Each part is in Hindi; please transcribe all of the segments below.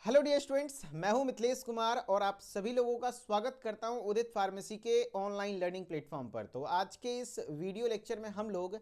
हेलो डियर स्टूडेंट्स, मैं हूं मिथिलेश कुमार और आप सभी लोगों का स्वागत करता हूं उदित फार्मेसी के ऑनलाइन लर्निंग प्लेटफॉर्म पर। तो आज के इस वीडियो लेक्चर में हम लोग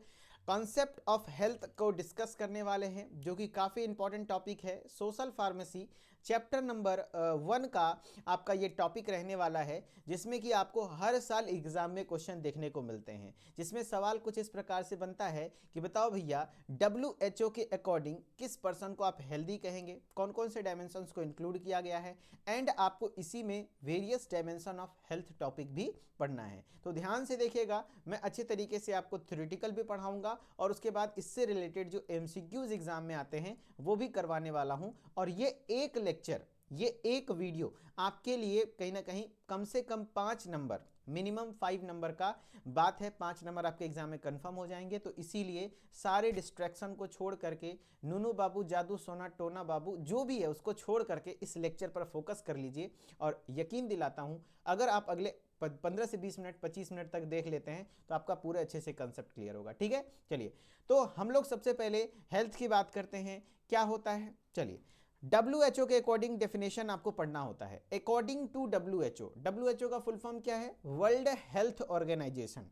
कॉन्सेप्ट ऑफ हेल्थ को डिस्कस करने वाले हैं, जो कि काफ़ी इंपॉर्टेंट टॉपिक है। सोशल फार्मेसी चैप्टर नंबर 1 का आपका ये टॉपिक रहने वाला है, जिसमें कि आपको हर साल एग्जाम में क्वेश्चन देखने को मिलते हैं, जिसमें सवाल कुछ इस प्रकार से बनता है कि बताओ भैया WHO के अकॉर्डिंग किस पर्सन को आप हेल्दी कहेंगे, कौन कौन से डायमेंशंस को इंक्लूड किया गया है, एंड आपको इसी में various dimension of health topic भी पढ़ना है। तो ध्यान से देखिएगा, मैं अच्छे तरीके से आपको थ्योरेटिकल भी पढ़ाऊंगा और उसके बाद इससे रिलेटेड जो MCQs एग्जाम में आते हैं वो भी करवाने वाला हूं। और ये एक लेक्चर, ये एक वीडियो आपके लिए कहीं ना कहीं कम से कम 5 नंबर, मिनिमम 5 नंबर का बात है, 5 नंबर आपके एग्जाम में कंफर्म हो जाएंगे। तो इसीलिए सारे डिस्ट्रैक्शन को छोड़ करके, नूनू बाबू, जादू सोना, टोना बाबू, जो भी है उसको छोड़ करके इस लेक्चर पर फोकस कर लीजिए। और यकीन दिलाता हूं, अगर आप अगले 15 से 20 मिनट, 25 मिनट तक देख लेते हैं तो आपका पूरे अच्छे से कंसेप्ट क्लियर होगा। ठीक है, चलिए तो हम लोग सबसे पहले हेल्थ की बात करते हैं। क्या होता है, चलिए WHO के अकॉर्डिंग डेफिनेशन आपको पढ़ना होता है। अकॉर्डिंग टू WHO का फुल फॉर्म क्या है? World health organisation.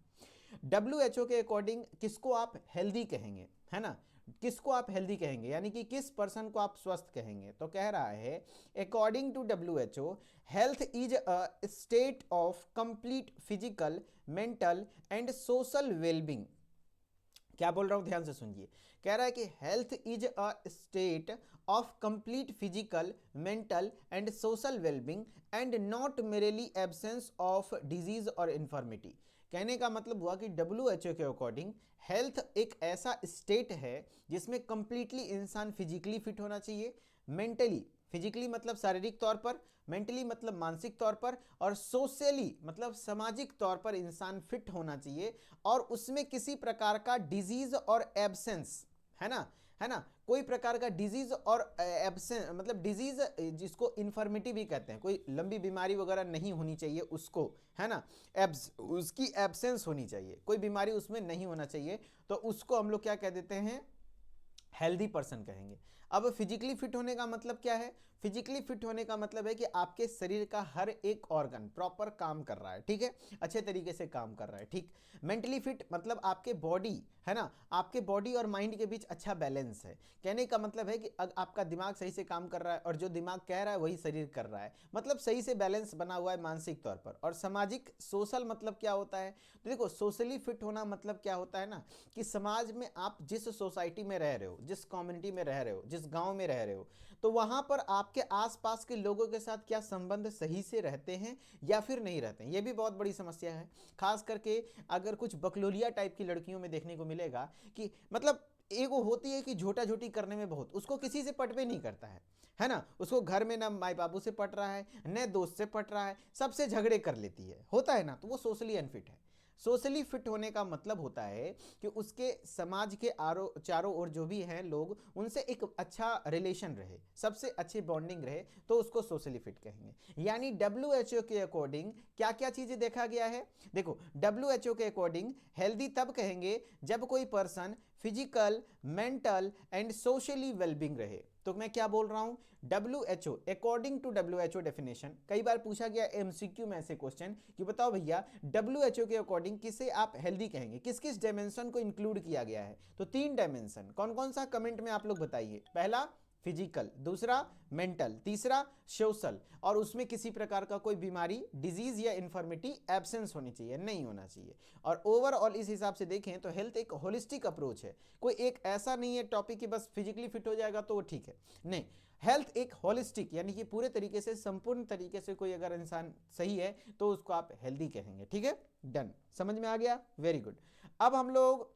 WHO के अकॉर्डिंग किसको आप हेल्दी कहेंगे, है ना? किसको आप हेल्दी कहेंगे, यानी कि किस पर्सन को आप स्वस्थ कहेंगे? तो कह रहा है according to WHO, health is a state of complete physical, mental and social wellbeing. क्या बोल रहा हूं, ध्यान से सुनिए। कह रहा है कि health is a state of complete physical, mental and social wellbeing and not merely absence of disease और इन्फॉर्मिटी। कहने का मतलब हुआ कि WHO के अकॉर्डिंग हेल्थ एक ऐसा स्टेट है जिसमें कंप्लीटली इंसान फिजिकली फिट होना चाहिए, मेंटली, फिजिकली मतलब शारीरिक तौर पर, मेंटली मतलब मानसिक तौर पर, और सोशली मतलब सामाजिक तौर पर इंसान फिट होना चाहिए। और उसमें किसी प्रकार का डिजीज और एब्सेंस, है ना, है ना, कोई प्रकार का डिजीज और एब्सेंस मतलब डिजीज जिसको इन्फर्मिटी भी कहते हैं, कोई लंबी बीमारी वगैरह नहीं होनी चाहिए उसको, है ना, उसकी एब्सेंस होनी चाहिए, कोई बीमारी उसमें नहीं होना चाहिए। तो उसको हम लोग क्या कह देते हैं? हेल्दी पर्सन कहेंगे। अब फिजिकली फिट होने का मतलब क्या है? फिजिकली फिट होने का मतलब है कि आपके शरीर का हर एक ऑर्गन प्रॉपर काम कर रहा है, ठीक है, अच्छे तरीके से काम कर रहा है, ठीक। मेंटली फिट मतलब आपके बॉडी, है ना, आपके बॉडी और माइंड के बीच अच्छा बैलेंस है। कहने का मतलब है कि आपका दिमाग सही से काम कर रहा है और जो दिमाग कह रहा है वही शरीर कर रहा है, मतलब सही से बैलेंस बना हुआ है मानसिक तौर पर। और सामाजिक, सोशल मतलब क्या होता है? तो देखो, सोशली फिट होना मतलब क्या होता है ना, कि समाज में आप जिस सोसाइटी में रह रहे हो, जिस कम्युनिटी में रह रहे हो, जिस गांव में रह रहे हो, तो वहां पर आपके आसपास के लोगों के साथ क्या संबंध सही से रहते हैं या फिर नहीं रहते हैं, ये भी बहुत बड़ी समस्या है। खास करके अगर कुछ बकलोलिया टाइप की लड़कियों में देखने को मिलेगा कि मतलब एगो होती है कि झोटा झोटी करने में बहुत, उसको किसी से पट पे नहीं करता है ना, उसको घर में ना माई बाबू से पट रहा है, न दोस्त से पट रहा है, सबसे झगड़े कर लेती है, होता है ना, तो वो सोशली अनफिट है। सोशली फिट होने का मतलब होता है कि उसके समाज के चारों ओर जो भी हैं लोग, उनसे एक अच्छा रिलेशन रहे, सबसे अच्छी बॉन्डिंग रहे, तो उसको सोशली फिट कहेंगे। यानी WHO के अकॉर्डिंग क्या क्या चीजें देखा गया है? देखो, WHO के अकॉर्डिंग हेल्दी तब कहेंगे जब कोई person physical, mental and socially wellbeing रहे। तो मैं क्या बोल रहा हूं? WHO, according to WHO definition, कई बार पूछा गया MCQ में ऐसे क्वेश्चन कि बताओ भैया WHO के अकॉर्डिंग किसे आप हेल्दी कहेंगे, किस किस डायमेंशन को इंक्लूड किया गया है? तो 3 डायमेंशन, कौन कौन सा? कमेंट में आप लोग बताइए। पहला फिजिकल, दूसरा मेंटल, तीसरा सोशल, और उसमें किसी प्रकार का कोई बीमारी, डिजीज या इन्फॉर्मिटी एब्सेंस होनी चाहिए, नहीं होना चाहिए। और ओवरऑल इस हिसाब से देखें तो हेल्थ एक होलिस्टिक अप्रोच है, कोई एक ऐसा नहीं है टॉपिक कि बस फिजिकली फिट हो जाएगा तो वो ठीक है, नहीं। हेल्थ एक होलिस्टिक, यानी कि पूरे तरीके से, संपूर्ण तरीके से कोई अगर इंसान सही है तो उसको आप हेल्दी कहेंगे। ठीक है, डन, समझ में आ गया, वेरी गुड। अब हम लोग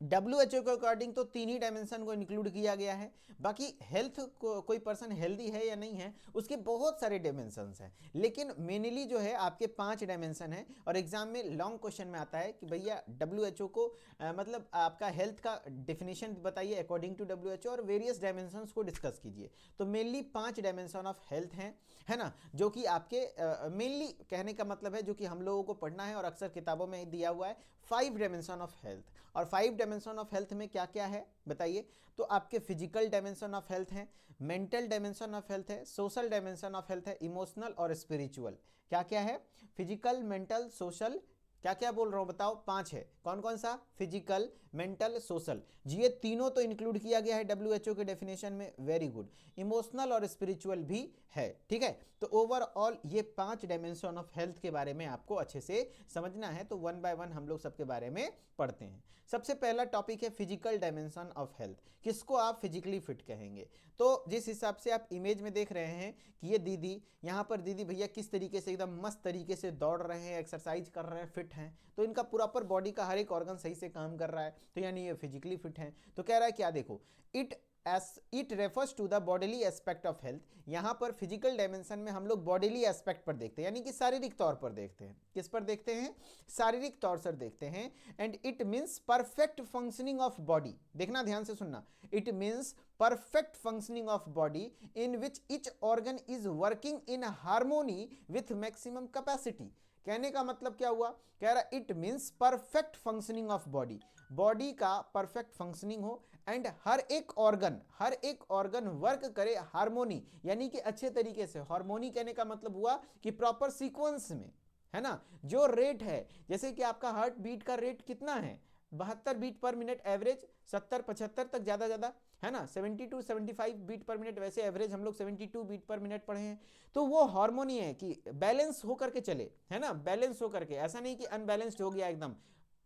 WHO के अकॉर्डिंग तो 3 ही डायमेंशन को इंक्लूड किया गया है। बाकी हेल्थ को, कोई पर्सन हेल्दी है या नहीं है, उसके बहुत सारे डायमेंशंस हैं, लेकिन मेनली जो है आपके 5 डायमेंशन है। और एग्जाम में लॉन्ग क्वेश्चन में आता है कि भैया WHO को मतलब आपका हेल्थ का डेफिनेशन बताइए अकॉर्डिंग टू WHO और वेरियस डायमेंशंस को डिस्कस कीजिए। तो मेनली 5 डायमेंशन ऑफ हेल्थ हैं, है ना, जो कि आपके मेनली कहने का मतलब है जो कि हम लोगों को पढ़ना है और अक्सर किताबों में दिया हुआ है, 5 डायमेंशन ऑफ हेल्थ। और 5 डायमेंशन ऑफ हेल्थ में क्या क्या है बताइए? तो आपके फिजिकल डायमेंशन ऑफ हेल्थ है, मेंटल डायमेंशन ऑफ हेल्थ है, सोशल डायमेंशन ऑफ हेल्थ है, इमोशनल और स्पिरिचुअल। क्या क्या है? फिजिकल, मेंटल, सोशल, क्या क्या बोल रहा हूं बताओ? 5 है। कौन कौन सा? फिजिकल, मेंटल, सोशल, जी ये तीनों तो इंक्लूड किया गया है WHO के डेफिनेशन में, वेरी गुड। इमोशनल और स्पिरिचुअल भी है, ठीक है। तो ओवरऑल ये 5 डायमेंशन ऑफ हेल्थ के बारे में आपको अच्छे से समझना है, तो वन बाय वन हम लोग सबके बारे में पढ़ते हैं। सबसे पहला टॉपिक है फिजिकल डायमेंशन ऑफ हेल्थ। किसको आप फिजिकली फिट कहेंगे? तो जिस हिसाब से आप इमेज में देख रहे हैं कि ये दीदी, यहाँ पर दीदी भैया किस तरीके से एकदम मस्त तरीके से दौड़ रहे हैं, एक्सरसाइज कर रहे हैं, फिट हैं, तो इनका प्रॉपर बॉडी का हर एक ऑर्गन सही से काम कर रहा है, तो यानी ये फिजिकली फिट हैं। तो कह रहा है क्या, देखो, it refers to the bodily aspect of health. यहां पर फिजिकल डायमेंशन में हम लोग बॉडीली एस्पेक्ट पर देखते हैं, यानी कि शारीरिक तौर पर देखते हैं। किस पर देखते हैं? शारीरिक तौर से देखते हैं। And it means perfect functioning of body. देखना, ध्यान से सुनना। It means perfect functioning of body in which each organ is working in harmony with maximum capacity। कहने का मतलब क्या हुआ? कह रहा it means perfect functioning of body, body का परफेक्ट फंक्शनिंग हो, एंड हर एक ऑर्गन वर्क करे हार्मोनी, यानी कि अच्छे तरीके से। हार्मोनी कहने का मतलब हुआ कि प्रॉपर सीक्वेंस में, है ना। जो रेट है, जैसे कि आपका हार्ट बीट का रेट कितना है? 72 बीट पर मिनट एवरेज, 70-75 तक ज्यादा है ना, 72-75 बीट पर मिनट, वैसे एवरेज हम लोग 72 बीट पर मिनट पढ़े हैं। तो वो हार्मोनी है कि बैलेंस होकर के चले, है ना, बैलेंस होकर के। ऐसा नहीं कि अनबैलेंस्ड हो गया एकदम,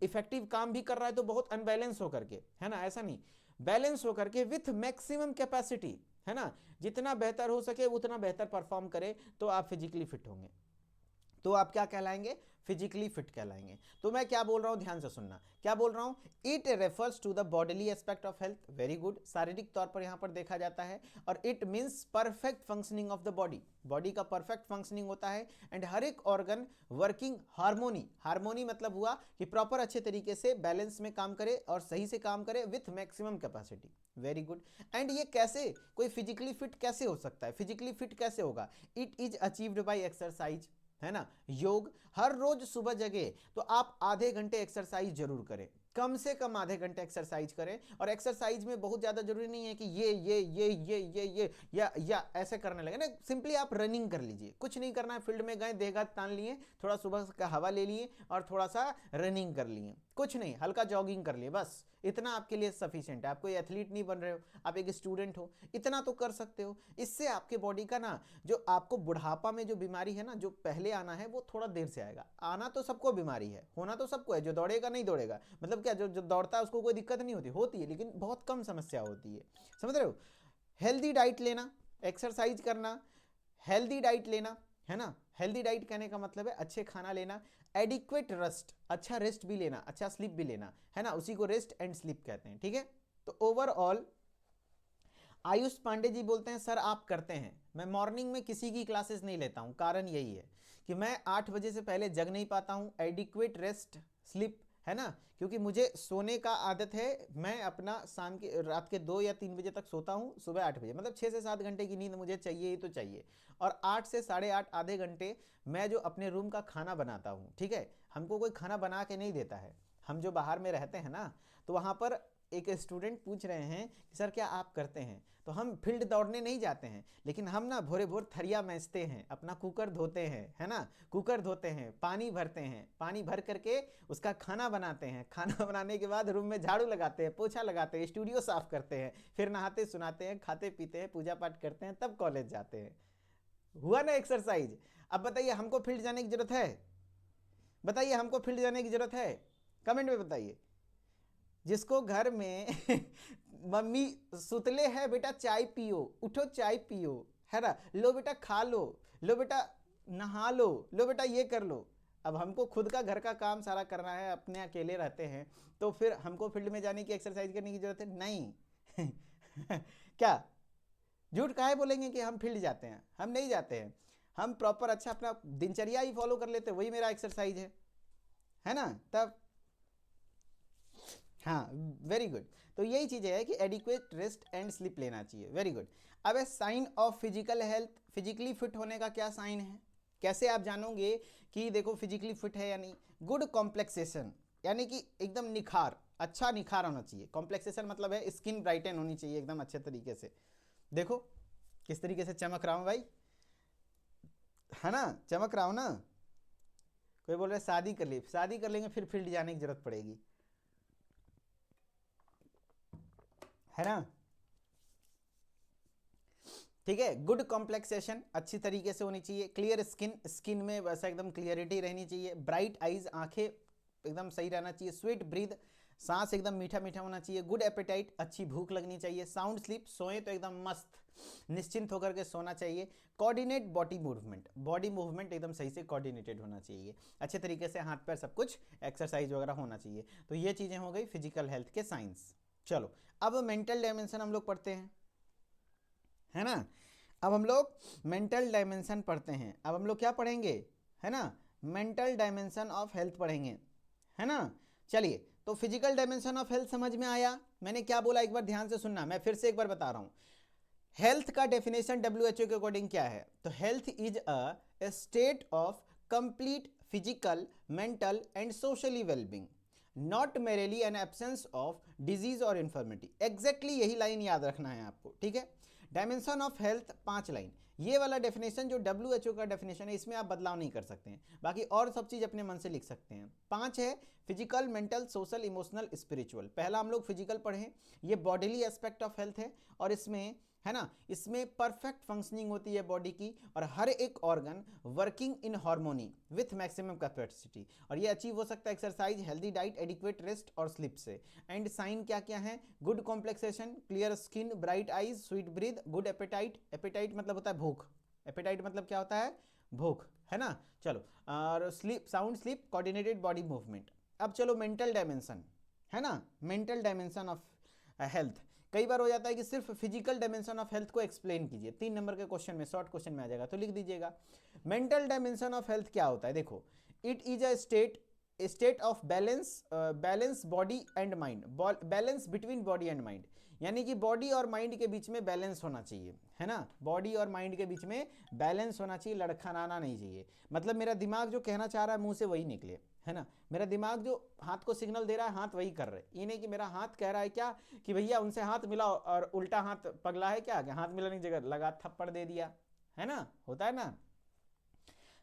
इफेक्टिव काम भी कर रहा है तो बहुत अनबैलेंस होकर के, है ना, ऐसा नहीं। बैलेंस होकर के विथ मैक्सिमम कैपेसिटी, है ना, जितना बेहतर हो सके उतना बेहतर परफॉर्म करे, तो आप फिजिकली फिट होंगे। तो आप क्या कहलाएंगे? फिजिकली फिट कहलाएंगे। तो मैं क्या बोल रहा हूं, ध्यान से सुनना। क्या बोल रहा हूं? It refers to the bodily aspect of health, very good, शारीरिक तौर पर यहां पर देखा जाता है। और it means perfect functioning of the body, body का परफेक्ट फंक्शनिंग होता है। एंड हर एक ऑर्गन वर्किंग हार्मोनी, हार्मोनी मतलब हुआ कि प्रॉपर अच्छे तरीके से बैलेंस में काम करे और सही से काम करे with maximum capacity, very good. And ये कैसे, कोई फिजिकली फिट कैसे हो सकता है? फिजिकली फिट कैसे होगा? It is achieved by exercise, है ना, योग। हर रोज सुबह जगे तो आप आधे घंटे एक्सरसाइज जरूर करें, कम से कम आधे घंटे एक्सरसाइज करें। और एक्सरसाइज में बहुत ज्यादा जरूरी नहीं है कि ये या ऐसे करने लगे ना, सिंपली आप रनिंग कर लीजिए, कुछ नहीं करना है। फील्ड में गए, देह हाथ तान लिए, थोड़ा सुबह का हवा ले लिए और थोड़ा सा रनिंग कर लिए, कुछ नहीं, हल्का जॉगिंग कर लिए, बस इतना आपके लिए सफिशिएंट है। आप कोई एथलीट नहीं बन रहे हो, आप एक स्टूडेंट हो, इतना तो कर सकते हो। इससे आपके बॉडी का ना, जो आपको बुढ़ापा में जो बीमारी है ना, जो पहले आना है वो थोड़ा देर से आएगा। आना तो सबको बीमारी है, होना तो सबको है, जो दौड़ेगा नहीं दौड़ेगा, मतलब क्या, जो दौड़ता है उसको कोई दिक्कत नहीं होती है, लेकिन बहुत कम समस्या होती है, समझ रहे हो। हेल्दी डाइट लेना, एक्सरसाइज करना, हेल्दी डाइट लेना, है ना। हेल्दी डाइट कहने का मतलब है अच्छे खाना लेना, एडिक्वेट रेस्ट, अच्छा रेस्ट भी लेना, अच्छा स्लीप भी लेना, है ना, उसी को रेस्ट एंड स्लीप कहते हैं, ठीक है। तो ओवरऑल आयुष पांडे जी बोलते हैं, सर आप करते हैं, मैं मॉर्निंग में किसी की क्लासेस नहीं लेता हूं, कारण यही है कि मैं 8 बजे से पहले जग नहीं पाता हूं, एडिक्वेट रेस्ट स्लीप, है ना, क्योंकि मुझे सोने का आदत है। मैं अपना शाम के, रात के 2 या 3 बजे तक सोता हूँ, सुबह 8 बजे, मतलब 6 से 7 घंटे की नींद मुझे चाहिए ही तो चाहिए। और 8 से 8:30 आधे घंटे मैं जो अपने रूम का खाना बनाता हूँ, ठीक है, हमको कोई खाना बना के नहीं देता है, हम जो बाहर में रहते हैं ना, तो वहाँ पर एक स्टूडेंट पूछ रहे हैं कि सर क्या आप करते हैं? तो हम फील्ड दौड़ने नहीं जाते हैं, लेकिन हम ना भोरे भोर थरिया मैंजते हैं, अपना कुकर धोते हैं, है ना, कुकर धोते हैं, पानी भरते हैं, पानी भर करके उसका खाना बनाते हैं, खाना बनाने के बाद रूम में झाड़ू लगाते हैं, पोछा लगाते हैं, स्टूडियो साफ करते हैं, फिर नहाते सुनाते हैं, खाते पीते हैं, पूजा पाठ करते हैं, तब कॉलेज जाते हैं। हुआ ना एक्सरसाइज? अब बताइए हमको फील्ड जाने की जरूरत है? बताइए हमको फील्ड जाने की जरूरत है? कमेंट में बताइए। जिसको घर में मम्मी सुतले है, बेटा चाय पियो, उठो चाय पियो, है ना, लो बेटा खा लो बेटा नहा लो बेटा ये कर लो। अब हमको खुद का घर का काम सारा करना है, अपने अकेले रहते हैं, तो फिर हमको फील्ड में जाने की, एक्सरसाइज करने की जरूरत है नहीं। क्या झूठ काहे बोलेंगे कि हम फील्ड जाते हैं? हम नहीं जाते हैं, हम प्रॉपर अच्छा अपना दिनचर्या ही फॉलो कर लेते हैं, वही मेरा एक्सरसाइज है ना। तब हाँ, वेरी गुड। तो यही चीज़ है कि एडिक्वेट रेस्ट एंड स्लीप लेना चाहिए, वेरी गुड। अब है sign of physical health, physically fit होने का क्या साइन है? कैसे आप जानोगे कि देखो फिजिकली फिट है या नहीं? गुड कॉम्प्लेक्सेशन, यानी कि एकदम निखार, अच्छा निखार होना चाहिए। कॉम्प्लेक्सेशन मतलब है स्किन ब्राइटन होनी चाहिए एकदम अच्छे तरीके से। देखो किस तरीके से चमक रहा हूँ भाई, है ना, चमक रहा हूँ ना। कोई बोल रहे शादी कर ली, शादी कर लेंगे फिर फील्ड जाने की जरूरत पड़ेगी, है ना। ठीक है, गुड कॉम्प्लेक्सेशन अच्छी तरीके से होनी चाहिए। क्लियर स्किन, स्किन में वैसा एकदम क्लियरिटी रहनी चाहिए। ब्राइट आईज, आंखें एकदम सही रहना चाहिए। स्वीट ब्रीथ, सांस एकदम मीठा मीठा होना चाहिए। गुड एपेटाइट, अच्छी भूख लगनी चाहिए। साउंड स्लीप, सोए तो एकदम मस्त निश्चिंत होकर के सोना चाहिए। Coordinate body movement, body movement एकदम सही से कोऑर्डिनेटेड होना चाहिए। अच्छे तरीके से हाथ पैर सब कुछ एक्सरसाइज वगैरह होना चाहिए। तो ये चीज़ें हो गई फिजिकल हेल्थ के साइंस। चलो अब मेंटल डायमेंशन हम लोग पढ़ते हैं, है ना। अब हम लोग मेंटल डायमेंशन पढ़ते हैं। अब हम लोग क्या पढ़ेंगे, है ना, मेंटल डायमेंशन ऑफ हेल्थ पढ़ेंगे, है ना। चलिए, तो फिजिकल डायमेंशन ऑफ हेल्थ समझ में आया। मैंने क्या बोला एक बार ध्यान से सुनना, मैं फिर से एक बार बता रहा हूं। हेल्थ का डेफिनेशन WHO के अकॉर्डिंग क्या है, तो health is a state of complete physical, mental and socially wellbeing, not merely an absence of disease और इन्फॉर्मिटी। एग्जैक्टली यही लाइन याद रखना है आपको, ठीक है। Dimension of health 5 line. ये वाला डेफिनेशन जो WHO का डेफिनेशन है इसमें आप बदलाव नहीं कर सकते हैं, बाकी और सब चीज़ अपने मन से लिख सकते हैं। 5 है physical, mental, social, emotional, spiritual. पहला हम लोग फिजिकल पढ़े, ये बॉडीली एस्पेक्ट ऑफ हेल्थ है, और इसमें, है ना, इसमें परफेक्ट फंक्शनिंग होती है बॉडी की, और हर एक organ working in harmony with maximum capacity, और ये अचीव हो सकता है exercise, healthy diet, adequate rest और स्लीप से। एंड साइन क्या क्या है, good complexion, clear skin, bright eyes, sweet breath, good appetite, appetite मतलब होता है भूख, एपेटाइट मतलब क्या होता है, भूख, है ना। चलो, और sleep, sound sleep, coordinated body movement. अब चलो मेंटल डायमेंशन, है ना, मेंटल डायमेंशन ऑफ हेल्थ। कई बार हो जाता है कि सिर्फ फिजिकल डायमेंशन ऑफ हेल्थ को एक्सप्लेन कीजिए, 3 नंबर के क्वेश्चन में, शॉर्ट क्वेश्चन में आ जाएगा, तो लिख दीजिएगा। मेंटल डायमेंशन ऑफ हेल्थ क्या होता है, देखो, it is a state of balance body and mind, balance between body and mind, यानी कि बॉडी और माइंड के बीच में बैलेंस होना चाहिए, है ना। बॉडी और माइंड के बीच में बैलेंस होना चाहिए, लड़खड़ाना नहीं चाहिए। मतलब मेरा दिमाग जो कहना चाह रहा है मुंह से वही निकले, है ना। मेरा दिमाग जो हाथ को सिग्नल दे रहा है हाथ वही कर रहे, ये नहीं कि मेरा हाथ कह रहा है क्या कि भैया उनसे हाथ मिलाओ और उल्टा हाथ पगला है क्या, हाथ मिलाने की जगह लगा थप्पड़ दे दिया, है ना, होता है ना।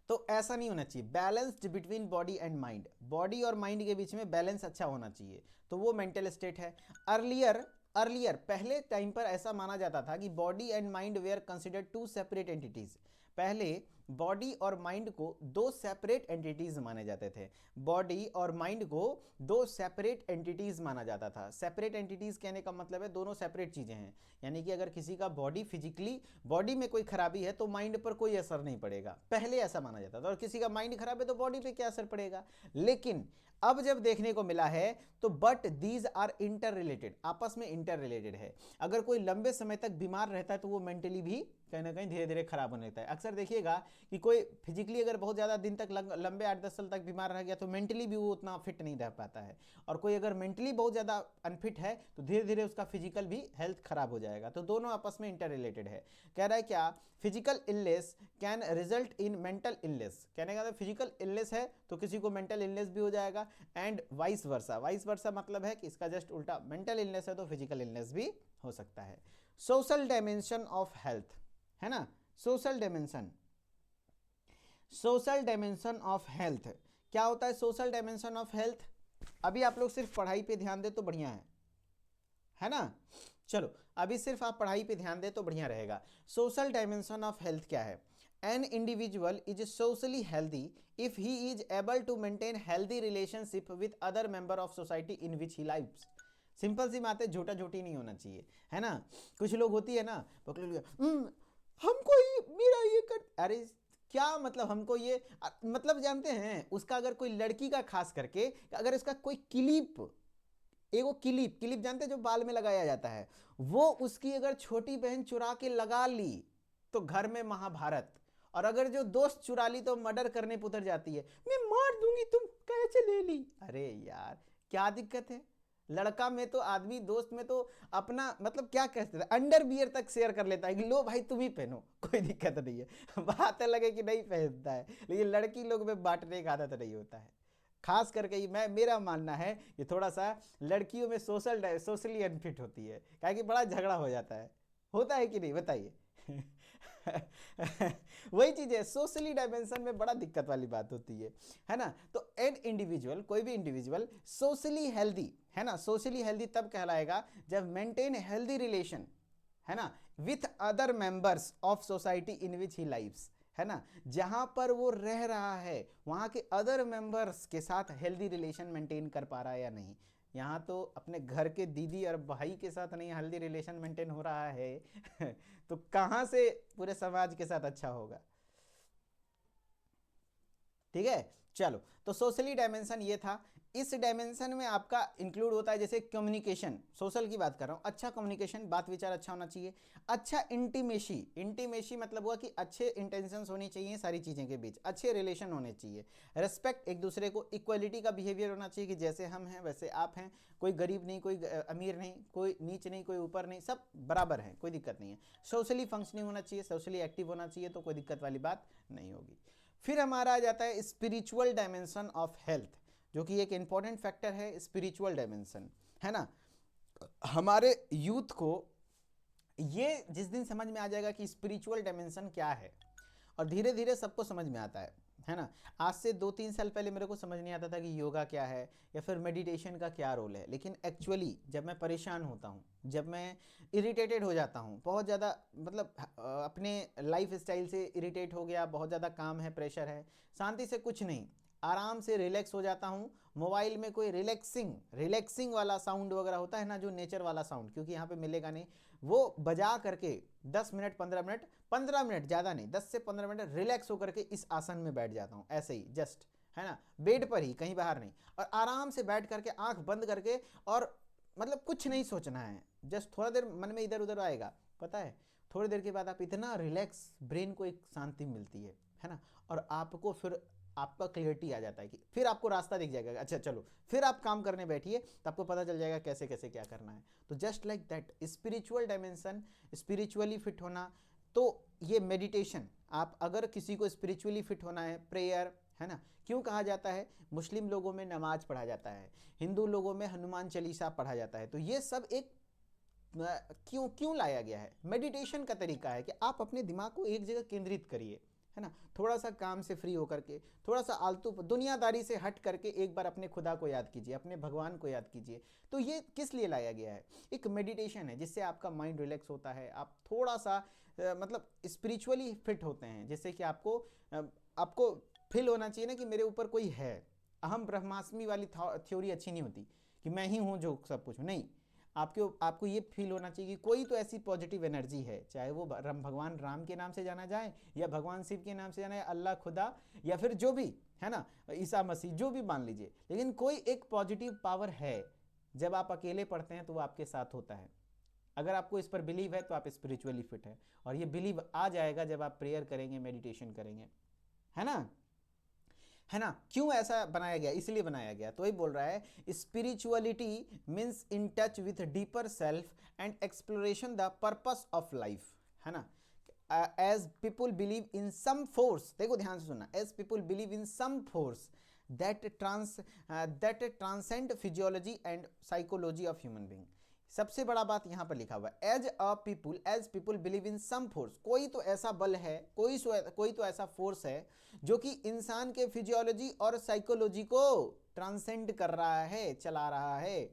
तो ऐसा नहीं होना चाहिए, balanced between body and mind, body और माइंड के बीच में बैलेंस अच्छा होना चाहिए, तो वो मेंटल स्टेट है। अर्लियर पहले टाइम पर ऐसा माना जाता था कि body and mind were considered 2 separate entities. पहले बॉडी और माइंड को 2 सेपरेट एंटिटीज माने जाते थे, बॉडी और माइंड को 2 सेपरेट एंटिटीज माना जाता था। सेपरेट एंटिटीज कहने का मतलब है दोनों सेपरेट चीजें हैं, यानी कि अगर किसी का बॉडी फिजिकली, बॉडी में कोई खराबी है तो माइंड पर कोई असर नहीं पड़ेगा, पहले ऐसा माना जाता था, और किसी का माइंड खराब है तो बॉडी पे क्या असर पड़ेगा। लेकिन अब जब देखने को मिला है तो but these are inter related, आपस में इंटर रिलेटेड है। अगर कोई लंबे समय तक बीमार रहता है तो वो मेंटली भी कहीं ना कहीं धीरे धीरे खराब होने लगता है। अक्सर देखिएगा कि कोई फिजिकली अगर बहुत ज़्यादा दिन तक लंबे 8-10 साल तक बीमार रह गया तो मेंटली भी वो उतना फिट नहीं रह पाता है, और कोई अगर मेंटली बहुत ज़्यादा अनफिट है तो धीरे धीरे उसका फिजिकल भी हेल्थ खराब हो जाएगा। तो दोनों आपस में इंटर रिलेटेड है। कह रहा है क्या, physical illness can result in mental illness, कहने का फिजिकल इलनेस है तो किसी को मेंटल इलनेस भी हो जाएगा, and vice versa. Vice versa मतलब है कि इसका जस्ट उल्टा, मेंटल इलनेस है तो फिजिकल इलनेस भी हो सकता है। सोशल डायमेंशन ऑफ हेल्थ, है ना, social dimension, social dimension of health क्या होता है, सोशल डायमेंशन ऑफ हेल्थ। अभी आप लोग सिर्फ पढ़ाई पे ध्यान दे तो बढ़िया है ना। चलो अभी सिर्फ आप पढ़ाई पे ध्यान दे तो बढ़िया रहेगा। सोशल डायमेंशन ऑफ हेल्थ क्या है, an individual is socially healthy if he is able to maintain healthy relationship with other member of society in which he lives. Simple सी बात है, झूठा झूठी नहीं होना चाहिए, है ना। कुछ लोग होती है ना, पकड़ लिया हमको ये मेरा ये कर, अरे क्या मतलब हमको ये, मतलब जानते हैं उसका अगर कोई लड़की का खास करके अगर इसका कोई क्लिप, एगो क्लिप जानते हैं जो बाल में लगाया जाता है, वो उसकी अगर छोटी बहन चुरा के लगा ली तो घर में महाभारत, और अगर जो दोस्त चुरा ली तो मर्डर करने पे उतर जाती है, मैं मार दूंगी तुम कैसे ले ली। अरे यार क्या दिक्कत है, लड़का में तो आदमी दोस्त में तो अपना मतलब क्या कहते थे, अंडर बियर तक शेयर कर लेता है कि लो भाई तुम ही पहनो, कोई दिक्कत नहीं है। बात लगे कि नहीं पहनता है, लेकिन लड़की लोग में बांटने का आदत नहीं होता है, खास करके ये मेरा मानना है कि थोड़ा सा लड़कियों में सोशली अनफिट होती है, क्या कि बड़ा झगड़ा हो जाता है, होता है कि नहीं बताइए। वही चीज है, सोशली डायमेंशन में बड़ा दिक्कत वाली बात होती है ना। तो एन इंडिविजुअल, कोई भी इंडिविजुअल सोशली हेल्दी, है ना, सोशली हेल्दी तब कहलाएगा जब मेंटेन हेल्दी रिलेशन, है ना, with other members of society in which he lives, है ना, जहां पर वो रह रहा है वहां के अदर मेंबर्स के साथ हेल्दी रिलेशन मेंटेन कर पा रहा है या नहीं। यहाँ तो अपने घर के दीदी और भाई के साथ नहीं हेल्दी रिलेशन मेंटेन हो रहा है तो कहां से पूरे समाज के साथ अच्छा होगा। ठीक है, चलो, तो सोशली डायमेंशन ये था। इस डायमेंशन में आपका इंक्लूड होता है जैसे कम्युनिकेशन, सोशल की बात कर रहा हूँ, अच्छा कम्युनिकेशन, बात विचार अच्छा होना चाहिए। अच्छा इंटीमेसी, इंटीमेसी मतलब हुआ कि अच्छे इंटेंशंस होनी चाहिए सारी चीज़ें के बीच, अच्छे रिलेशन होने चाहिए। रेस्पेक्ट एक दूसरे को, इक्वलिटी का बिहेवियर होना चाहिए कि जैसे हम हैं वैसे आप हैं, कोई गरीब नहीं, कोई अमीर नहीं, कोई नीच नहीं, कोई ऊपर नहीं, सब बराबर हैं, कोई दिक्कत नहीं है। सोशली फंक्शनिंग होना चाहिए, सोशली एक्टिव होना चाहिए, तो कोई दिक्कत वाली बात नहीं होगी। फिर हमारा आ जाता है स्पिरिचुअल डायमेंशन ऑफ हेल्थ, जो कि एक इंपॉर्टेंट फैक्टर है स्पिरिचुअल डायमेंशन, है ना। हमारे यूथ को ये जिस दिन समझ में आ जाएगा कि स्पिरिचुअल डायमेंशन क्या है, और धीरे धीरे सबको समझ में आता है ना। आज से 2-3 साल पहले मेरे को समझ नहीं आता था कि योगा क्या है या फिर मेडिटेशन का क्या रोल है, लेकिन एक्चुअली जब मैं परेशान होता हूँ, जब मैं इरिटेटेड हो जाता हूँ बहुत ज़्यादा, मतलब अपने लाइफ स्टाइल से इरिटेट हो गया, बहुत ज़्यादा काम है, प्रेशर है, शांति से कुछ नहीं, आराम से रिलैक्स हो जाता हूँ। मोबाइल में कोई रिलैक्सिंग वाला साउंड वगैरह होता है ना, जो नेचर वाला साउंड, क्योंकि यहाँ पे मिलेगा नहीं, वो बजा करके 10 मिनट 15 मिनट ज़्यादा नहीं, 10 से 15 मिनट रिलैक्स होकर के इस आसन में बैठ जाता हूँ, ऐसे ही जस्ट, है ना, बेड पर ही, कहीं बाहर नहीं, और आराम से बैठ करके आंख बंद करके, और मतलब कुछ नहीं सोचना है, जस्ट थोड़ा देर मन में इधर उधर आएगा, पता है थोड़ी देर के बाद आप इतना रिलैक्स, ब्रेन को एक शांति मिलती है ना, और आपको फिर आपका क्लियरिटी आ जाता है कि फिर आपको रास्ता दिख जाएगा, अच्छा चलो फिर आप काम करने बैठिए, तो आपको पता चल जाएगा कैसे कैसे क्या करना है। तो just like that spiritual dimension, spiritually fit होना, तो ये मेडिटेशन, आप अगर किसी को स्पिरिचुअली फिट होना है, प्रेयर, है ना, क्यों कहा जाता है, मुस्लिम लोगों में नमाज पढ़ा जाता है, हिंदू लोगों में हनुमान चालीसा पढ़ा जाता है, तो ये सब एक क्यों क्यों लाया गया है, मेडिटेशन का तरीका है कि आप अपने दिमाग को एक जगह केंद्रित करिए, है ना, थोड़ा सा काम से फ्री होकर के, थोड़ा सा आलतू दुनियादारी से हट करके एक बार अपने खुदा को याद कीजिए, अपने भगवान को याद कीजिए। तो ये किस लिए लाया गया है, एक मेडिटेशन है जिससे आपका माइंड रिलैक्स होता है, आप थोड़ा सा मतलब स्पिरिचुअली फिट होते हैं, जिससे कि आपको फील होना चाहिए ना कि मेरे ऊपर कोई है। अहम ब्रह्मास्मि वाली थ्योरी अच्छी नहीं होती कि मैं ही हूँ जो सब कुछ, नहीं, आपको ये फील होना चाहिए कि कोई तो ऐसी पॉजिटिव एनर्जी है, चाहे वो भगवान राम के नाम से जाना जाए या भगवान शिव के नाम से जाना है, अल्लाह, खुदा, या फिर जो भी, है ना, ईसा मसीह, जो भी मान लीजिए, लेकिन कोई एक पॉजिटिव पावर है। जब आप अकेले पढ़ते हैं तो वो आपके साथ होता है। अगर आपको इस पर बिलीव है तो आप स्पिरिचुअली फिट है, और ये बिलीव आ जाएगा जब आप प्रेयर करेंगे, मेडिटेशन करेंगे, है ना, है ना। क्यों ऐसा बनाया गया, इसलिए बनाया गया, तो वही बोल रहा है spirituality means in touch with deeper self and exploration the purpose of life, है ना। As people believe in some force, देखो ध्यान से सुनना, as people believe in some force that transcend physiology and psychology of human being. सबसे बड़ा बात यहाँ पर लिखा हुआ है, as people believe in some force, कोई तो ऐसा बल है, कोई तो ऐसा फोर्स है जो कि इंसान के फिजियोलॉजी और साइकोलॉजी को ट्रांसेंड कर रहा है, चला रहा है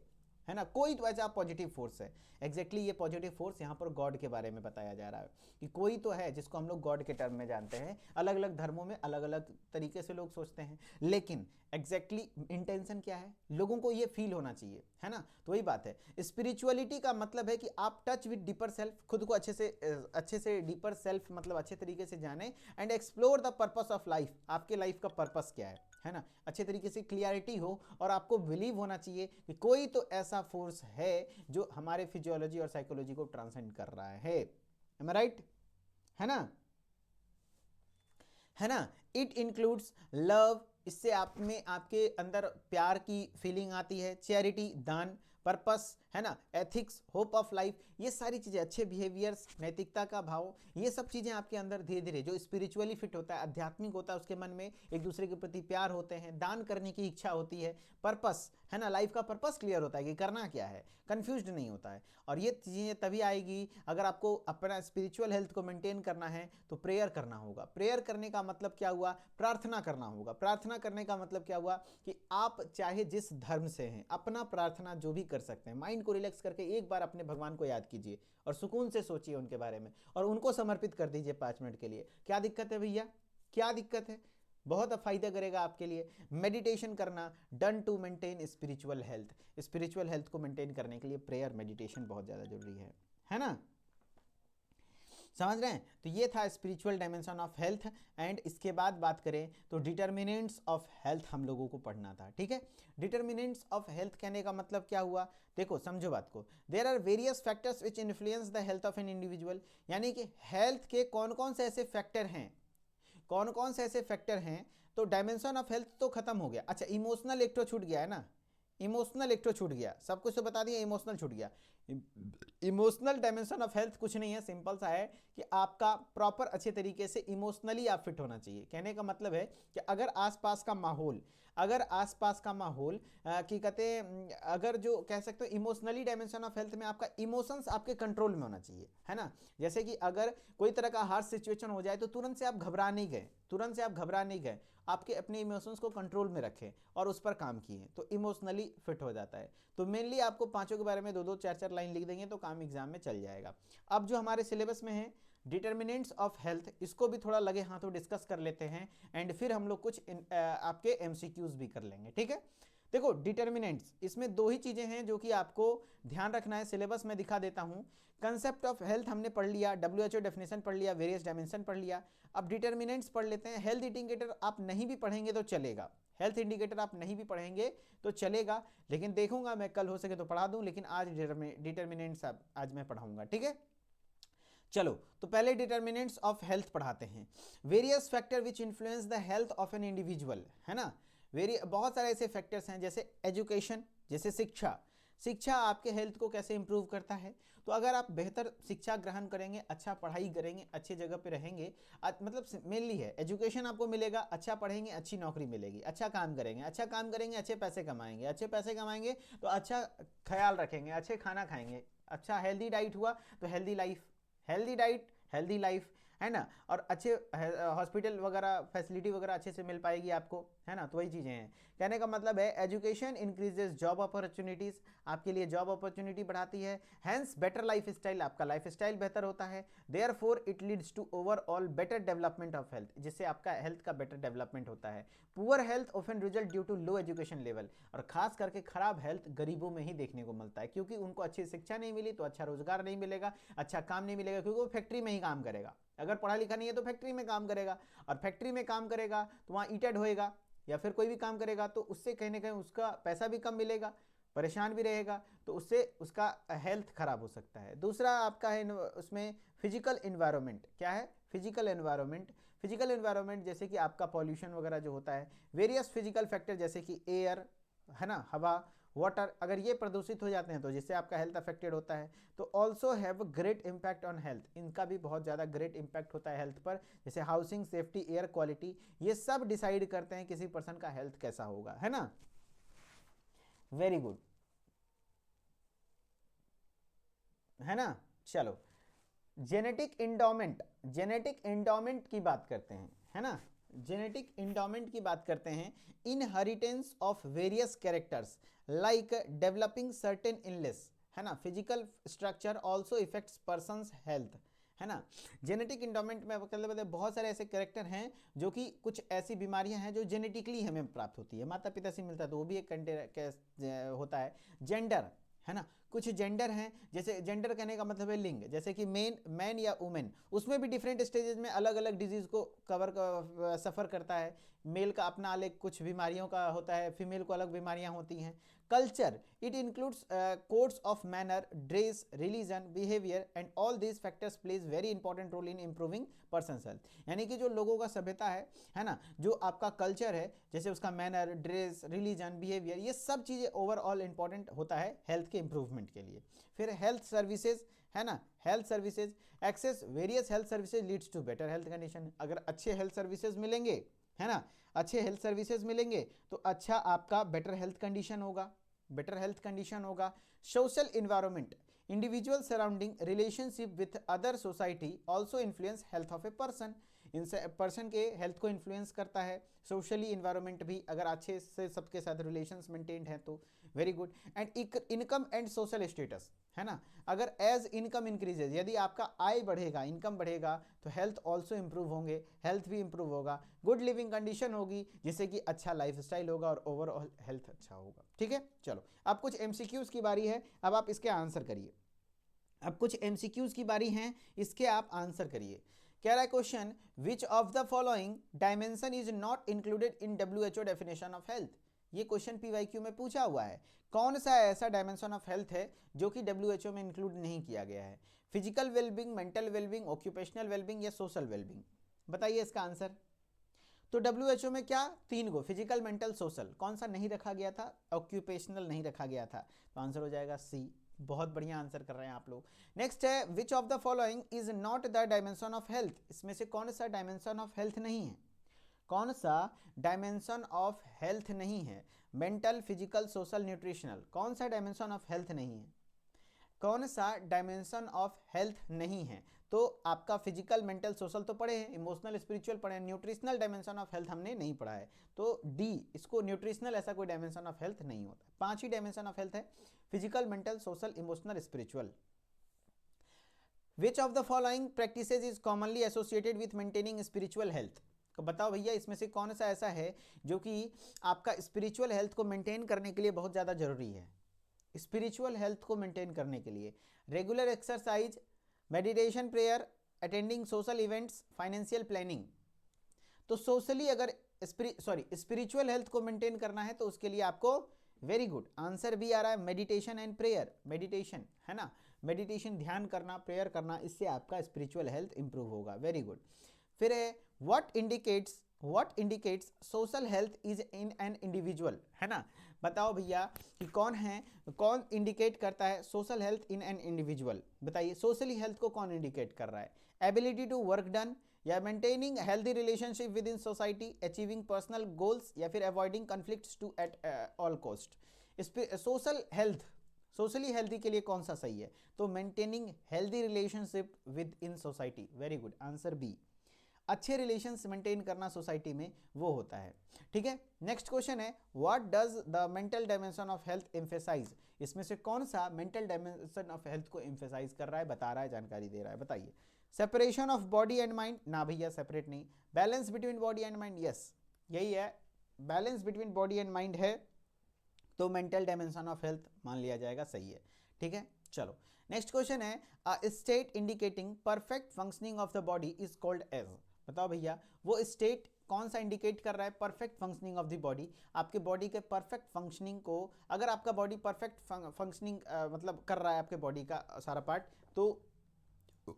ना, कोई तो ऐसा पॉजिटिव फोर्स है। एग्जैक्टली ये पॉजिटिव फोर्स यहाँ पर गॉड के बारे में बताया जा रहा है कि कोई तो है जिसको हम लोग गॉड के टर्म में जानते हैं। अलग अलग धर्मों में अलग अलग तरीके से लोग सोचते हैं, लेकिन एग्जैक्टली इंटेंशन क्या है, लोगों को ये फील होना चाहिए, है ना। तो वही बात है, स्पिरिचुअलिटी का मतलब है कि आप टच विद डीपर सेल्फ, खुद को अच्छे से डीपर सेल्फ मतलब अच्छे तरीके से जाने, and explore the purpose of life, आपके लाइफ का पर्पस क्या है ना, अच्छे तरीके से क्लियरिटी हो, और आपको बिलीव होना चाहिए कि कोई तो ऐसा फोर्स है जो हमारे फिजियोलॉजी और साइकोलॉजी को ट्रांसेंड कर रहा है। एम आई राइट, है ना, है ना। इट इंक्लूड्स लव, इससे आप में आपके अंदर प्यार की फीलिंग आती है, चैरिटी, दान, पर्पस, है ना, एथिक्स, होप ऑफ लाइफ, ये सारी चीज़ें, अच्छे बिहेवियर्स, नैतिकता का भाव, ये सब चीज़ें आपके अंदर धीरे धीरे, जो स्पिरिचुअली फिट होता है, आध्यात्मिक होता है, उसके मन में एक दूसरे के प्रति प्यार होते हैं, दान करने की इच्छा होती है, पर्पस, है ना, लाइफ का पर्पस क्लियर होता है कि करना क्या है, कंफ्यूज्ड नहीं होता है। और ये चीज़ें तभी आएगी अगर आपको अपना स्पिरिचुअल हेल्थ को मेंटेन करना है तो प्रेयर करना होगा। प्रेयर करने का मतलब क्या हुआ, प्रार्थना करना होगा। प्रार्थना करने का मतलब क्या हुआ कि आप चाहे जिस धर्म से हैं, अपना प्रार्थना जो भी कर सकते हैं, माइंड को रिलैक्स करके एक बार अपने भगवान को याद कीजिए और सुकून से सोचिए उनके बारे में और उनको समर्पित कर दीजिए 5 मिनट के लिए। क्या दिक्कत है भैया, क्या दिक्कत है? बहुत फायदा करेगा आपके लिए। मेडिटेशन करना, done to maintain spiritual health. Spiritual health को मेंटेन करने के लिए प्रेयर, मेडिटेशन बहुत ज़्यादा जरूरी है ना, समझ रहे हैं? तो ये था spiritual dimension of health. And इसके बाद बात करें तो डिटर्मिनेंट्स ऑफ हेल्थ हम लोगों को पढ़ना था, ठीक है। डिटर्मिनेंट्स ऑफ हेल्थ कहने का मतलब क्या हुआ, देखो समझो बात को। There are various factors which influence the health of an individual, यानी कि हेल्थ के कौन कौन से ऐसे फैक्टर हैं, कौन कौन से ऐसे फैक्टर हैं। तो डायमेंशन ऑफ हेल्थ तो खत्म हो गया। अच्छा, इमोशनल एक तो छूट गया है ना, इमोशनल एक तो छूट गया, सब कुछ तो बता दिया, इमोशनल छूट गया। इमोशनल डायमेंशन ऑफ हेल्थ कुछ नहीं है, सिंपल सा है कि आपका प्रॉपर अच्छे तरीके से इमोशनली आप फिट होना चाहिए। कहने का मतलब है कि अगर आसपास का माहौल, अगर आसपास का माहौल कि कहते हैं, अगर जो कह सकते हो इमोशनली डायमेंशन ऑफ हेल्थ में आपका इमोशंस आपके कंट्रोल में होना चाहिए, है ना। जैसे कि अगर कोई तरह का हार्श सिचुएशन हो जाए तो तुरंत से आप घबरा नहीं गए, तुरंत से आप घबरा नहीं गए, आपके अपने इमोशंस को कंट्रोल में रखें और उस पर काम किए तो इमोशनली फिट हो जाता है। तो मेनली आपको पांचों के बारे में 2-2 4-4 लाइन लिख देंगे तो काम एग्जाम में चल जाएगा। अब जो हमारे सिलेबस में है डिटर्मिनेंट्स ऑफ हेल्थ, इसको भी थोड़ा लगे हाथों डिस्कस कर लेते हैं एंड फिर हम लोग कुछ आपके एमसीक्यूज भी कर लेंगे, ठीक है। देखो डिटर्मिनेंट्स, इसमें 2 ही चीजें हैं जो कि आपको ध्यान रखना है। सिलेबस में दिखा देता हूं। कंसेप्ट ऑफ हेल्थ हमने पढ़ लिया, WHO डेफिनेशन पढ़ लिया, वेरियस डायमेंशन पढ़ लिया। अब डिटर्मिनेंट्स पढ़ लेते हैं। हेल्थ इंडिकेटर आप नहीं भी पढ़ेंगे तो चलेगा, हेल्थ इंडिकेटर आप नहीं भी पढ़ेंगे तो चलेगा, लेकिन देखूंगा मैं कल हो सके तो पढ़ा दूं, लेकिन आज डिटर्मिनेंट्स आज मैं पढ़ाऊंगा, ठीक है। चलो तो पहले डिटर्मिनेंट्स ऑफ हेल्थ पढ़ाते हैं। Various factor which influence the health of an individual, है ना। बहुत सारे ऐसे फैक्टर्स हैं, जैसे एजुकेशन, जैसे शिक्षा। शिक्षा आपके हेल्थ को कैसे इंप्रूव करता है, तो अगर आप बेहतर शिक्षा ग्रहण करेंगे, अच्छा पढ़ाई करेंगे, अच्छी जगह पे रहेंगे, मतलब मेनली है एजुकेशन आपको मिलेगा, अच्छा पढ़ेंगे, अच्छी नौकरी मिलेगी, अच्छा काम करेंगे, अच्छा काम करेंगे, अच्छे पैसे कमाएंगे, अच्छे पैसे कमाएंगे तो अच्छा ख्याल रखेंगे, अच्छे खाना खाएंगे, अच्छा हेल्दी डाइट हुआ तो healthy life, healthy diet healthy life, है ना। और अच्छे हॉस्पिटल वगैरह फैसिलिटी वगैरह अच्छे से मिल पाएगी आपको, है ना। तो वही चीज़ें हैं। कहने का मतलब है एजुकेशन इंक्रीजेस जॉब अपॉर्चुनिटीज़, आपके लिए जॉब अपॉर्चुनिटी बढ़ाती है। हैंस बेटर लाइफ स्टाइल, आपका लाइफ स्टाइल बेहतर होता है। Therefore it leads to overall better development of health, जिससे आपका हेल्थ का बेटर डेवलपमेंट होता है। Poor health often result due to low education level, और खास करके खराब हेल्थ गरीबों में ही देखने को मिलता है, क्योंकि उनको अच्छी शिक्षा नहीं मिली तो अच्छा रोजगार नहीं मिलेगा, अच्छा काम नहीं मिलेगा, क्योंकि वो फैक्ट्री में ही काम करेगा। अगर पढ़ा लिखा नहीं है तो फैक्ट्री में काम करेगा, और फैक्ट्री में काम करेगा तो वहाँ ईटेड होएगा या फिर कोई भी काम करेगा तो उससे कहीं ना कहीं उसका पैसा भी कम मिलेगा, परेशान भी रहेगा, तो उससे उसका हेल्थ खराब हो सकता है। दूसरा आपका है उसमें फिजिकल एनवायरनमेंट। क्या है? Physical environment. फिजिकल एनवायरनमेंट जैसे कि आपका पॉल्यूशन वगैरह जो होता है, वेरियस फिजिकल फैक्टर जैसे कि एयर, है ना, हवा, वाटर, अगर ये प्रदूषित हो जाते हैं तो जिससे आपका हेल्थ अफेक्टेड होता है। तो also have great impact on health, इनका भी बहुत ज़्यादा ग्रेट इंपैक्ट होता है हेल्थ पर, जैसे हाउसिंग, सेफ्टी, एयर क्वालिटी, ये सब डिसाइड करते हैं किसी पर्सन का हेल्थ कैसा होगा, है ना। वेरी गुड, है ना। चलो जेनेटिक इंडोमेंट, जेनेटिक इंडोमेंट की बात करते हैं, है ना। जेनेटिक इंडोमेंट की बात करते हैं। Inheritance of various characters like developing certain illness, है ना। Physical structure also effects persons health, है ना। जेनेटिक इंडोमेंट में मतलब बहुत सारे ऐसे कैरेक्टर हैं जो कि कुछ ऐसी बीमारियां हैं जो जेनेटिकली हमें प्राप्त होती है, माता पिता से मिलता है, तो वो भी एक होता है। जेंडर, है ना, कुछ जेंडर हैं, जैसे जेंडर कहने का मतलब है लिंग, जैसे कि मैन या वुमेन, उसमें भी डिफरेंट स्टेजेस में अलग अलग डिजीज को सफ़र करता है। मेल का अपना अलग कुछ बीमारियों का होता है, फीमेल को अलग बीमारियां होती हैं। Culture, it includes codes of manner, dress, religion, behaviour and all these factors plays very important role in improving person's health. यानी कि जो लोगों का सभ्यता है ना, जो आपका कल्चर है, जैसे उसका मैनर, ड्रेस, रिलीजन, बिहेवियर, ये सब चीज़ें ओवरऑल इंपॉर्टेंट होता है हेल्थ के इंप्रूवमेंट एनरिचमेंट के लिए। फिर हेल्थ सर्विसेज है ना, health services, access various health services leads to better health condition. अगर अच्छे हेल्थ सर्विसेज मिलेंगे है ना, अच्छे हेल्थ सर्विसेज मिलेंगे तो अच्छा आपका बेटर हेल्थ कंडीशन होगा, बेटर हेल्थ कंडीशन होगा। Social environment, individual surrounding, relationship with other society also influence health of a person, इनसे पर्सन के हेल्थ को इन्फ्लुएंस करता है। सोशली इन्वायरमेंट भी अगर अच्छे से सबके साथ रिलेशंस मेंटेन्ड हैं तो very good. And income and social status है ना, अगर एज इनकम इंक्रीजेज, यदि आपका आय बढ़ेगा, इनकम बढ़ेगा तो हेल्थ ऑल्सो इंप्रूव होंगे, हेल्थ भी इंप्रूव होगा। गुड लिविंग कंडीशन होगी जिससे कि अच्छा लाइफ स्टाइल होगा और ओवरऑल हेल्थ अच्छा होगा। ठीक है, चलो अब कुछ एमसीक्यूज की बारी है, अब आप इसके आंसर करिए। अब कुछ एमसीक्यूज की बारी हैं, इसके आप आंसर करिए। कह रहा है question, which of the following dimension is not included in WHO definition of health. ये क्वेश्चन PYQ में पूछा हुआ है, कौन सा ऐसा डायमेंशन ऑफ हेल्थ है जो कि WHO में इंक्लूड नहीं किया गया है? Physical wellbeing, mental wellbeing, occupational wellbeing या सोशल वेलबींग? बताइए इसका आंसर। तो WHO में क्या, 3 गो, फिजिकल, मेंटल, सोशल, कौन सा नहीं रखा गया था? ऑक्यूपेशनल नहीं रखा गया था, तो आंसर हो जाएगा सी। बहुत बढ़िया आंसर कर रहे हैं आप लोग। नेक्स्ट है, which of the following is not the dimension of health. इसमें से कौन सा डायमेंशन ऑफ हेल्थ नहीं है? कौन सा डायमेंशन ऑफ हेल्थ नहीं है? मेंटल, फिजिकल, सोशल, न्यूट्रिशनल, कौन सा डायमेंशन ऑफ हेल्थ नहीं है? कौन सा डायमेंशन ऑफ हेल्थ नहीं है? तो आपका फिजिकल, मेंटल, सोशल तो पढ़े हैं, इमोशनल, स्पिरिचुअल पढ़े हैं, न्यूट्रिशनल डायमेंशन ऑफ हेल्थ हमने नहीं पढ़ा है, तो डी, इसको न्यूट्रिशनल ऐसा कोई डायमेंशन ऑफ हेल्थ नहीं होता। 5 ही डायमेंशन ऑफ हेल्थ है, physical, mental, social, emotional, spiritual. Which of the following practices is commonly associated with maintaining spiritual health. तो बताओ भैया, इसमें से कौन सा ऐसा है जो कि आपका स्पिरिचुअल हेल्थ को मेंटेन करने के लिए बहुत ज़्यादा जरूरी है? स्पिरिचुअल हेल्थ को मेंटेन करने के लिए regular exercise, meditation, prayer, attending social events, financial planning. तो सोशली अगर स्पिरिचुअल हेल्थ को मेंटेन करना है तो उसके लिए आपको वेरी गुड आंसर भी आ रहा है, मेडिटेशन एंड प्रेयर। मेडिटेशन है ना, मेडिटेशन, ध्यान करना, प्रेयर करना, इससे आपका स्पिरिचुअल हेल्थ इंप्रूव होगा। Very good. फिर what indicates social health is in an individual, है ना, बताओ भैया कि कौन इंडिकेट करता है social health in an individual? बताइए, सोशली हेल्थ को कौन इंडिकेट कर रहा है? एबिलिटी टू वर्क डन, या maintaining healthy relationship with in society, achieving personal goals, या फिर avoiding conflicts to at all cost. Social health, socially healthy के लिए कौन सा सही है? तो maintaining healthy relationship with in society. Very good, answer B, अच्छे रिलेशंस मेंटेन करना सोसाइटी में वो होता है। ठीक है, नेक्स्ट क्वेश्चन है, what does the mental dimension of health emphasise. इसमें से कौन सा मेंटल डायमेंशन ऑफ हेल्थ को एम्फेसाइज कर रहा है, बता रहा है, जानकारी दे रहा है? बताइए। Separation of body and mind, ना भैया सेपरेट नहीं। Balance between body and mind, yes यही है, balance between body and mind है, तो मेंटल डायमेंशन ऑफ हेल्थ मान लिया जाएगा, सही है। ठीक है, चलो नेक्स्ट क्वेश्चन है, a state indicating perfect functioning of the body is called as. बताओ भैया, वो स्टेट कौन सा इंडिकेट कर रहा है perfect functioning of the body? आपके बॉडी के परफेक्ट फंक्शनिंग को, अगर आपका बॉडी परफेक्ट फंक्शनिंग मतलब कर रहा है आपके बॉडी का सारा पार्ट, तो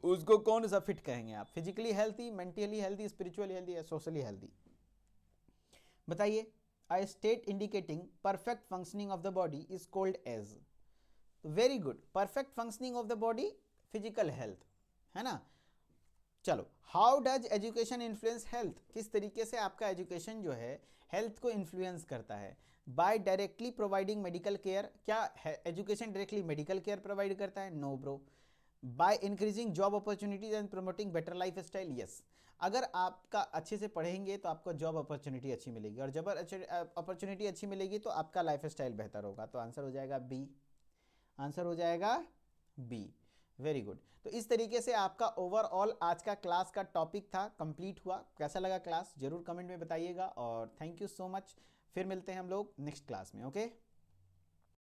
उसको कौन सा फिट कहेंगे आप? Physically healthy, mentally healthy, spiritually healthy या सोशली हेल्थी? बताइए। A state indicating perfect functioning of the body is called as. Very good, perfect functioning of the body, physical health, है ना। चलो, how does education influence health. किस तरीके से आपका एजुकेशन जो है हेल्थ को इन्फ्लुएंस करता है? By directly providing medical care, क्या education directly medical care provide करता है? No bro. By increasing job opportunities and promoting better life style, yes. अगर आपका अच्छे से पढ़ेंगे तो आपको जॉब अपॉर्चुनिटी अच्छी मिलेगी, और जब अपॉर्चुनिटी अच्छी मिलेगी तो आपका लाइफ स्टाइल बेहतर होगा, तो आंसर हो जाएगा बी, आंसर हो जाएगा बी। Very good. तो इस तरीके से आपका ओवरऑल आज का क्लास का टॉपिक था, कंप्लीट हुआ। कैसा लगा क्लास जरूर कमेंट में बताइएगा, और थैंक यू सो मच। फिर मिलते हैं हम लोग नेक्स्ट क्लास में, ओके।